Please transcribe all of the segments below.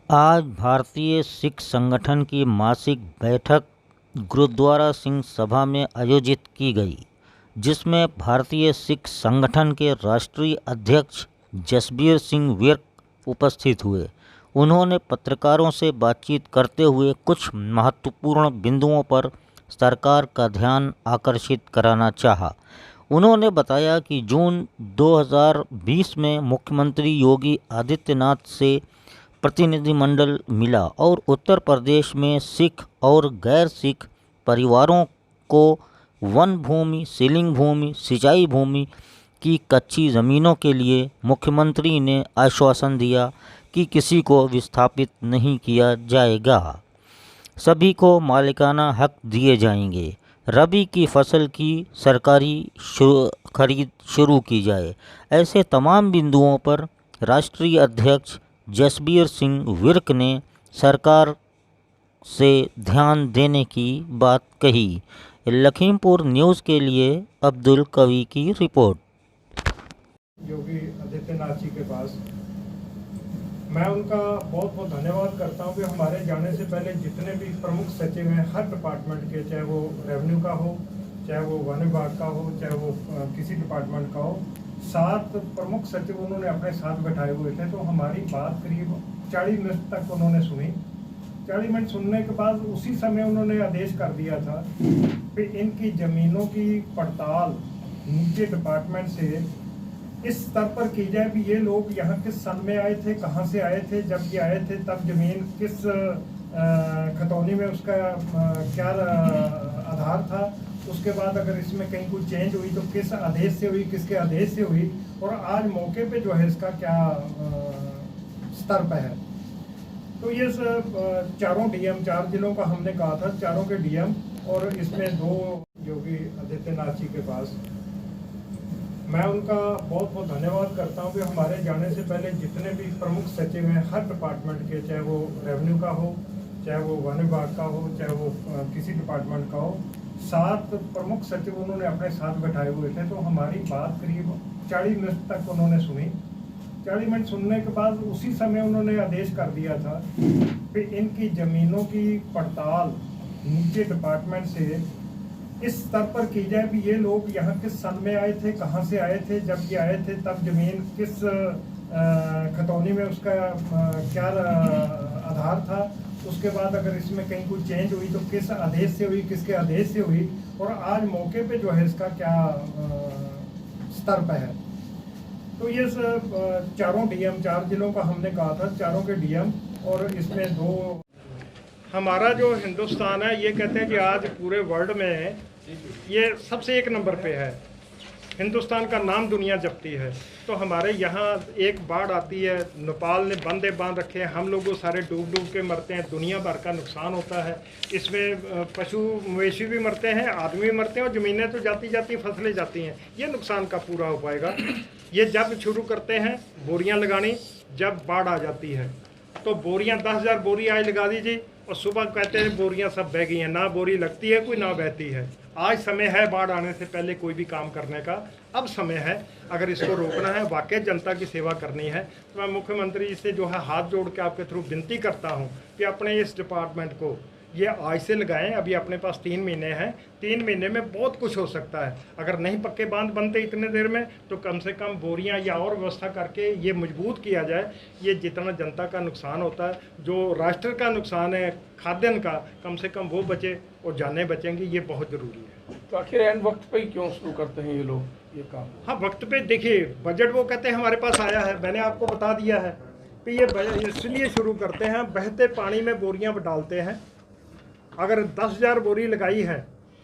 आज भारतीय सिख संगठन की मासिक बैठक गुरुद्वारा सिंह सभा में आयोजित की गई, जिसमें भारतीय सिख संगठन के राष्ट्रीय अध्यक्ष जसबीर सिंह विर्क उपस्थित हुए। उन्होंने पत्रकारों से बातचीत करते हुए कुछ महत्वपूर्ण बिंदुओं पर सरकार का ध्यान आकर्षित कराना चाहा। उन्होंने बताया कि जून 2020 में मुख्यमंत्री योगी आदित्यनाथ से प्रतिनिधिमंडल मिला और उत्तर प्रदेश में सिख और गैर सिख परिवारों को वन भूमि, सीलिंग भूमि, सिंचाई भूमि की कच्ची ज़मीनों के लिए मुख्यमंत्री ने आश्वासन दिया कि किसी को विस्थापित नहीं किया जाएगा, सभी को मालिकाना हक दिए जाएंगे। रबी की फसल की सरकारी खरीद शुरू की जाए। ऐसे तमाम बिंदुओं पर राष्ट्रीय अध्यक्ष जसबीर सिंह विर्क ने सरकार से ध्यान देने की बात कही। लखीमपुर न्यूज़ के लिए अब्दुल कवी की रिपोर्ट। योगी आदित्यनाथ जी के पास मैं उनका बहुत बहुत धन्यवाद करता हूँ कि हमारे जाने से पहले जितने भी प्रमुख सचिव हैं हर डिपार्टमेंट के, चाहे वो रेवेन्यू का हो, चाहे वो वन विभाग का हो, चाहे वो किसी डिपार्टमेंट का हो, 7 प्रमुख सचिव उन्होंने अपने साथ बैठाए हुए थे। तो हमारी बात करीब 40 मिनट तक उन्होंने सुनी। 40 मिनट सुनने के बाद उसी समय उन्होंने आदेश कर दिया था कि इनकी ज़मीनों की पड़ताल नीचे डिपार्टमेंट से इस स्तर पर की जाए कि ये लोग यहाँ किस सन में आए थे, कहाँ से आए थे, जब ये आए थे तब ज़मीन किस खतौनी में उसका क्या आधार था, उसके बाद अगर इसमें कहीं कोई चेंज हुई तो किस आदेश से हुई, किसके आदेश से हुई, और आज मौके पे जो है इसका क्या स्तर पर है। तो ये चारों डीएम, 4 जिलों का हमने कहा था, चारों के डीएम और इसमें 2 योगी आदित्यनाथ जी के पास मैं उनका बहुत बहुत धन्यवाद करता हूँ कि हमारे जाने से पहले जितने भी प्रमुख सचिव हैं हर डिपार्टमेंट के, चाहे वो रेवेन्यू का हो, चाहे वो वन विभाग का हो, चाहे वो किसी डिपार्टमेंट का हो, 7 प्रमुख सचिव उन्होंने अपने साथ बैठाए हुए थे। तो हमारी बात करीब 40 मिनट तक उन्होंने सुनी। 40 मिनट सुनने के बाद उसी समय उन्होंने आदेश कर दिया था कि इनकी ज़मीनों की पड़ताल नीचे डिपार्टमेंट से इस स्तर पर की जाए कि ये लोग यहाँ किस सन में आए थे, कहाँ से आए थे, जब ये आए थे तब ज़मीन किस खतौनी में उसका क्या आधार था, उसके बाद अगर इसमें कहीं कोई चेंज हुई तो किस आदेश से हुई, किसके आदेश से हुई, और आज मौके पे जो है इसका क्या स्तर पर है। तो ये चारों डीएम, 4 जिलों का हमने कहा था, चारों के डीएम और इसमें 2। हमारा जो हिंदुस्तान है ये कहते हैं कि आज पूरे वर्ल्ड में ये सबसे 1 नंबर पे है। हिंदुस्तान का नाम दुनिया जपती है। तो हमारे यहाँ एक बाढ़ आती है, नेपाल ने बंदे बांध रखे हैं, हम लोग सारे डूब डूब के मरते हैं, दुनिया भर का नुकसान होता है। इसमें पशु मवेशी भी मरते हैं, आदमी भी मरते हैं और ज़मीनें तो जाती जाती, फसलें जाती हैं। ये नुकसान का पूरा हो पाएगा। ये जब शुरू करते हैं बोरियां लगानी, जब बाढ़ आ जाती है तो बोरियां 10,000 बोरी आज लगा दीजिए और सुबह कहते हैं बोरियां सब बह गई हैं, ना बोरी लगती है कोई, ना बहती है। आज समय है बाढ़ आने से पहले कोई भी काम करने का, अब समय है। अगर इसको रोकना है, वाकई जनता की सेवा करनी है, तो मैं मुख्यमंत्री जी से जो है हाथ जोड़ के आपके थ्रू विनती करता हूँ कि अपने इस डिपार्टमेंट को ये आज से लगाएं। अभी अपने पास 3 महीने हैं, 3 महीने में बहुत कुछ हो सकता है। अगर नहीं पक्के बांध बनते इतने देर में तो कम से कम बोरियां या और व्यवस्था करके ये मजबूत किया जाए। ये जितना जनता का नुकसान होता है, जो राष्ट्र का नुकसान है खाद्यान्न का, कम से कम वो बचे और जानें बचेंगी, ये बहुत ज़रूरी है। तो आखिर एंड वक्त पे ही क्यों शुरू करते हैं ये लोग ये काम? हाँ, वक्त पे देखिए, बजट वो कहते हैं हमारे पास आया है, मैंने आपको बता दिया है कि ये बजट इसलिए शुरू करते हैं। बहते पानी में बोरियाँ डालते हैं। अगर 10,000 बोरी लगाई है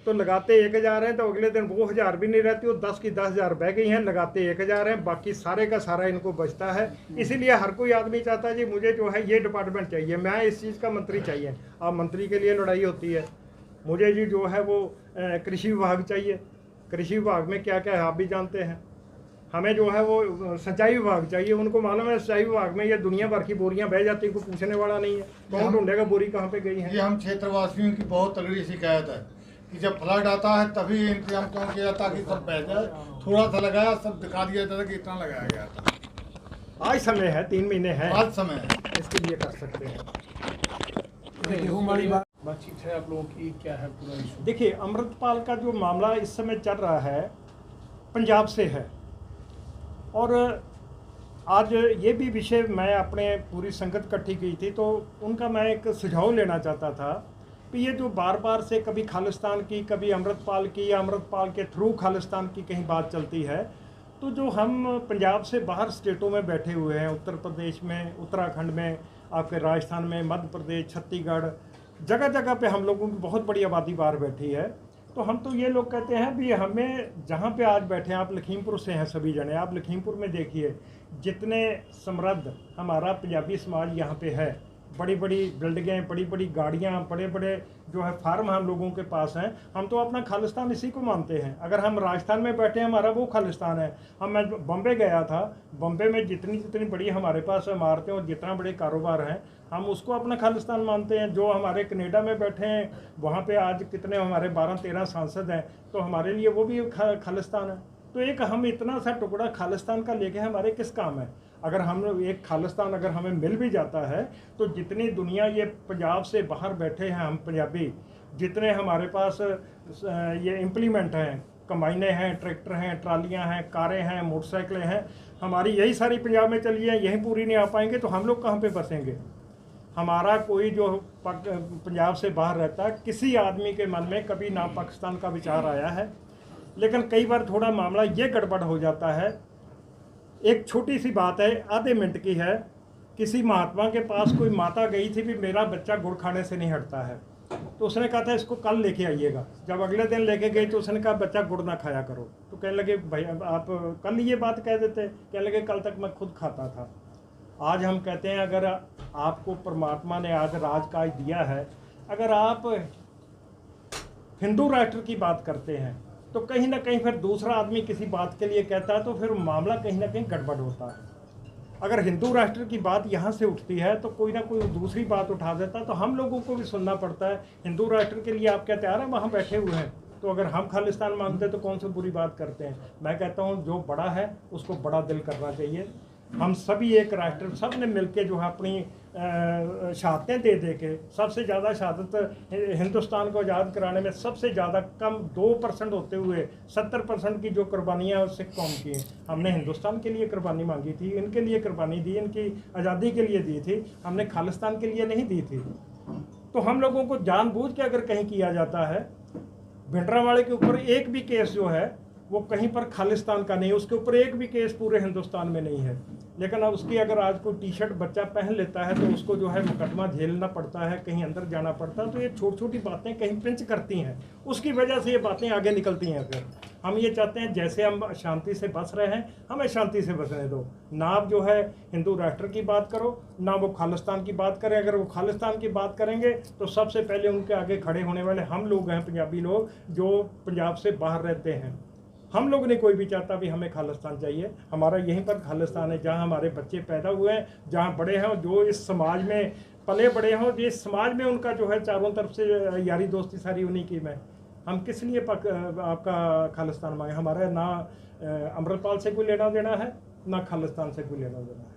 तो लगाते 1,000 हैं, तो अगले दिन वो 1,000 भी नहीं रहती, वो 10 की 10,000 बह गई हैं, लगाते 1,000 हैं, बाकी सारे का सारा इनको बचता है। इसीलिए हर कोई आदमी चाहता है जी मुझे जो है ये डिपार्टमेंट चाहिए, मैं इस चीज़ का मंत्री चाहिए। अब मंत्री के लिए लड़ाई होती है, मुझे जी जो है वो कृषि विभाग चाहिए। कृषि विभाग में क्या क्या है आप भी जानते हैं। हमें जो है वो सिंचाई विभाग चाहिए। उनको मालूम है सिंचाई विभाग में ये दुनिया भर की बोरियां बह जाती है, कोई पूछने वाला नहीं है। कौन ढूंढेगा बोरी कहाँ पे गई है। ये हम क्षेत्रवासियों की बहुत तगड़ी शिकायत है कि जब फ्लड आता है तभी इंतजाम क्यों किया जाता कि सब बह जाए, थोड़ा सा लगाया, सब दिखा दिया था कि इतना लगाया गया था। आज समय है, 3 महीने है, आज समय है। इसके लिए कर सकते हैं। गेहूं वाली बातचीत है आप लोगों की, क्या है पूरा इशू? देखिए, अमृतपाल का जो मामला इस समय चल रहा है पंजाब से है, और आज ये भी विषय मैं अपने पूरी संगत इकट्ठी की थी, तो उनका मैं एक सुझाव लेना चाहता था कि ये जो बार बार से कभी खालिस्तान की, कभी अमृतपाल की, या अमृतपाल के थ्रू खालिस्तान की कहीं बात चलती है, तो जो हम पंजाब से बाहर स्टेटों में बैठे हुए हैं, उत्तर प्रदेश में, उत्तराखंड में, आपके राजस्थान में, मध्य प्रदेश, छत्तीसगढ़, जगह जगह पे हम लोगों की बहुत बड़ी आबादी बाहर बैठी है। तो हम तो ये लोग कहते हैं भी हमें जहाँ पे आज बैठे हैं, आप लखीमपुर से हैं सभी जने, आप लखीमपुर में देखिए जितने समृद्ध हमारा पंजाबी समाज यहाँ पे है, बड़ी बड़ी बिल्डिंगें, बड़ी बड़ी गाड़ियाँ, बड़े बड़े जो है फार्म हम लोगों के पास हैं। हम तो अपना खालिस्तान इसी को मानते हैं। अगर हम राजस्थान में बैठे हैं, हमारा वो खालिस्तान है। मैं बम्बे गया था, बम्बे में जितनी बड़ी हमारे पास इमारतें और जितना बड़े कारोबार हैं, हम उसको अपना खालिस्तान मानते हैं। जो हमारे कनेडा में बैठे हैं, वहाँ पे आज कितने हमारे 12-13 सांसद हैं, तो हमारे लिए वो भी खालिस्तान है। तो एक हम इतना सा टुकड़ा खालिस्तान का लेके हमारे किस काम है? अगर हम एक खालिस्तान अगर हमें मिल भी जाता है, तो जितनी दुनिया ये पंजाब से बाहर बैठे हैं हम पंजाबी, जितने हमारे पास ये इम्प्लीमेंट हैं, कम्बाइनें हैं, ट्रैक्टर हैं, ट्रालियाँ हैं, कारें हैं, मोटरसाइकिलें हैं, हमारी यही सारी पंजाब में चली है, यहीं पूरी नहीं आ पाएंगे, तो हम लोग कहाँ पे बसेंगे? हमारा कोई जो पंजाब से बाहर रहता है, किसी आदमी के मन में कभी ना पाकिस्तान का विचार आया है। लेकिन कई बार थोड़ा मामला ये गड़बड़ हो जाता है। एक छोटी सी बात है, आधे मिनट की है। किसी महात्मा के पास कोई माता गई थी भी मेरा बच्चा गुड़ खाने से नहीं हटता है, तो उसने कहा था इसको कल लेके आइएगा। जब अगले दिन लेके गई तो उसने कहा बच्चा गुड़ ना खाया करो। तो कहने लगे भाई आप कल ये बात कह देते। कहने लगे कल तक मैं खुद खाता था। आज हम कहते हैं अगर आपको परमात्मा ने आज राजकाज दिया है, अगर आप हिंदू राष्ट्र की बात करते हैं, तो कहीं ना कहीं फिर दूसरा आदमी किसी बात के लिए कहता है, तो फिर मामला कहीं ना कहीं गड़बड़ होता है। अगर हिंदू राष्ट्र की बात यहाँ से उठती है, तो कोई ना कोई दूसरी बात उठा देता है, तो हम लोगों को भी सुनना पड़ता है। हिंदू राष्ट्र के लिए आप क्या तैयार हैं? वहाँ बैठे हुए हैं। तो अगर हम खालिस्तान मानते हैं तो कौन सी बुरी बात करते हैं? मैं कहता हूँ जो बड़ा है उसको बड़ा दिल करना चाहिए। हम सभी एक राष्ट्र, सब ने मिलकर जो है अपनी शहादतें दे दे के, सबसे ज़्यादा शहादत हिंदुस्तान को आज़ाद कराने में सबसे ज़्यादा कम 2% होते हुए 70% की जो कुर्बानियाँ सिख कौम की हैं, हमने हिंदुस्तान के लिए कुर्बानी मांगी थी, इनके लिए कुर्बानी दी, इनकी आज़ादी के लिए दी थी, हमने खालिस्तान के लिए नहीं दी थी। तो हम लोगों को जानबूझ के अगर कहीं किया जाता है, भिंडरावाले के ऊपर एक भी केस जो है वो कहीं पर खालिस्तान का नहीं, उसके ऊपर एक भी केस पूरे हिंदुस्तान में नहीं है। लेकिन अब उसकी अगर आज कोई टी-शर्ट बच्चा पहन लेता है तो उसको जो है मुकदमा झेलना पड़ता है, कहीं अंदर जाना पड़ता है। तो ये छोटी छोटी बातें कहीं पिंच करती हैं, उसकी वजह से ये बातें आगे निकलती हैं। फिर हम ये चाहते हैं जैसे हम शांति से बस रहे हैं, हमें शांति से बसने दो। ना आप जो है हिंदू राष्ट्र की बात करो, ना वो खालिस्तान की बात करें। अगर वो खालिस्तान की बात करेंगे तो सबसे पहले उनके आगे खड़े होने वाले हम लोग हैं, पंजाबी लोग जो पंजाब से बाहर रहते हैं। हम लोग ने कोई भी चाहता भी हमें खालिस्तान चाहिए। हमारा यहीं पर खालिस्तान है, जहाँ हमारे बच्चे पैदा हुए हैं, जहाँ बड़े हैं, जो इस समाज में पले बड़े हों, जिस समाज में उनका जो है चारों तरफ से यारी दोस्ती सारी उन्हीं की में। हम किस लिए आपका खालिस्तान मांगे? हमारा ना अमृतपाल से कोई लेना देना है, ना खालिस्तान से कोई लेना देना है।